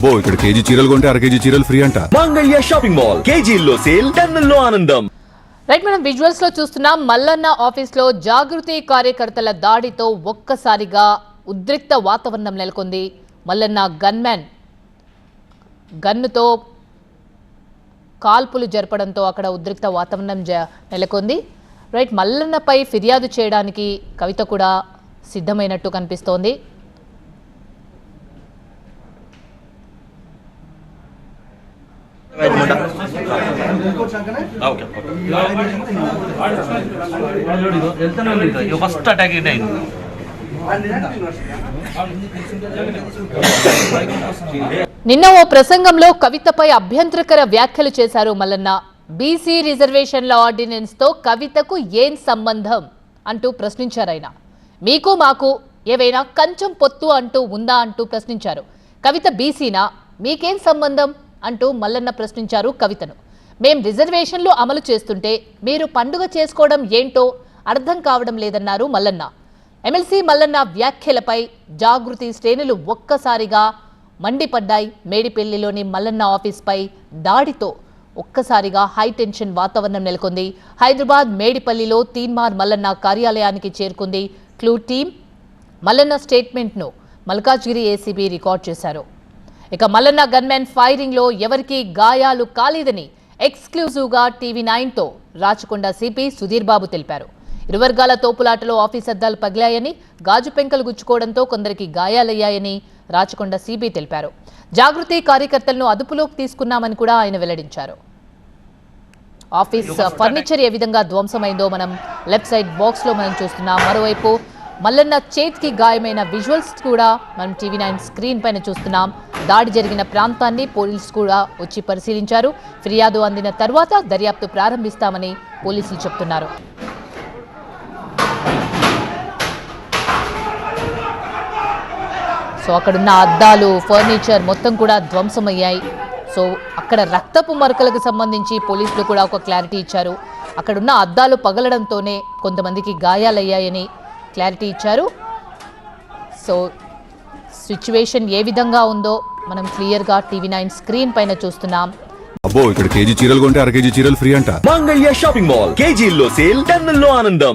ఇక్కడ కేజీ చీరలు కొంటే అర కేజీ చీరలు ఫ్రీ అంట. మంగళ్య షాపింగ్ మాల్ కేజీల్లో సేల్ టన్నుల్లో ఆనందం. రైట్, మనం విజువల్స్ లో చూస్తున్నాం. మల్లన్న ఆఫీస్ లో జాగృతి కార్యకర్తల దాడితో ఒక్కసారిగా ఉద్రిక్త వాతావరణం నెలకొంది. మల్లన్న గన్మ్యాన్ గన్నుతో కాల్పులు జరపడంతో అక్కడ ఉద్రిక్త వాతావరణం నెలకొంది. రైట్, మల్లన్నపై ఫిర్యాదు చేయడానికి కవిత కూడా సిద్ధమైనట్టు కనిపిస్తోంది. ఫస్ట్ అటాక్ అయింది. నిన్న ఓ ప్రసంగంలో కవితపై అభ్యంతరకర వ్యాఖ్యలు చేశారు మల్లన్న. బీసీ రిజర్వేషన్ల ఆర్డినెన్స్ తో కవితకు ఏం సంబంధం అంటూ ప్రశ్నించారు ఆయన. మీకు మాకు ఏవైనా కంచం పొత్తు అంటూ ఉందా అంటూ ప్రశ్నించారు. కవిత బీసీనా, మీకేం సంబంధం అంటూ మల్లన్న ప్రశ్నించారు కవితను. మేం రిజర్వేషన్లు అమలు చేస్తుంటే మీరు పండుగ చేసుకోవడం ఏంటో అర్థం కావడం లేదన్నారు మల్లన్న. ఎమ్మెల్సీ మల్లన్న వ్యాఖ్యలపై జాగృతి శ్రేణులు ఒక్కసారిగా మండిపడ్డాయి. మేడిపల్లిలోని మల్లన్న ఆఫీస్పై దాడితో ఒక్కసారిగా హైటెన్షన్ వాతావరణం నెలకొంది. హైదరాబాద్ మేడిపల్లిలో తీన్మార్ మల్లన్న కార్యాలయానికి చేరుకుంది క్లూ టీం. మల్లన్న స్టేట్మెంట్ను మల్కాజ్గిరి ఏసీబీ రికార్డ్ చేశారు. ఇక మల్లన్న గన్మెన్ ఫైరింగ్లో ఎవరికీ గాయాలు కాలేదని ఎక్స్క్లూజివ్గా టీవీ9తో రాచకొండ సిపి సుధీర్ బాబు తెలిపారు. ఇరు వర్గాల తోపులాటలో ఆఫీస్ అద్దాలు పగిలాయని, గాజు పెంకలు గుచ్చుకోవడంతో కొందరికి గాయాలయ్యాయని రాచకొండ సిపి తెలిపారు. జాగృతి కార్యకర్తలను అదుపులోకి తీసుకున్నామని కూడా ఆయన వెల్లడించారు. ఆఫీస్ ఫర్నిచర్ ఏ విధంగా ధ్వంసమైందో మనం లెఫ్ట్ సైడ్ బాక్స్ లో మనం చూస్తున్నాం. మరోవైపు మల్లన్న చేతికి గాయమైన విజువల్స్ కూడా మనం టీవీ9 స్క్రీన్ పైన చూస్తున్నాం. దాడి జరిగిన ప్రాంతాన్ని పోలీసులు కూడా వచ్చి పరిశీలించారు. ఫిర్యాదు అందిన తర్వాత దర్యాప్తు ప్రారంభిస్తామని పోలీసులు చెప్తున్నారు. సో అక్కడున్న అద్దాలు, ఫర్నిచర్ మొత్తం కూడా ధ్వంసమయ్యాయి. సో అక్కడ రక్తపు మరకలకు సంబంధించి పోలీసులు కూడా ఒక క్లారిటీ ఇచ్చారు. అక్కడున్న అద్దాలు పగలడంతోనే కొంతమందికి గాయాలయ్యాయని క్లారిటీ ఇచ్చారు. సో సిచ్యువేషన్ ఏ విధంగా ఉందో మనం క్లియర్గా టీవీ9 స్క్రీన్ పైన చూస్తున్నాం. ఇక్కడ కేజీ చీరలు కొంటే అర కేజీ చీరలు ఫ్రీ అంట. మంగళ్య షాపింగ్ మాల్ కేజీల్లో సేల్ టన్నుల్లో ఆనందం.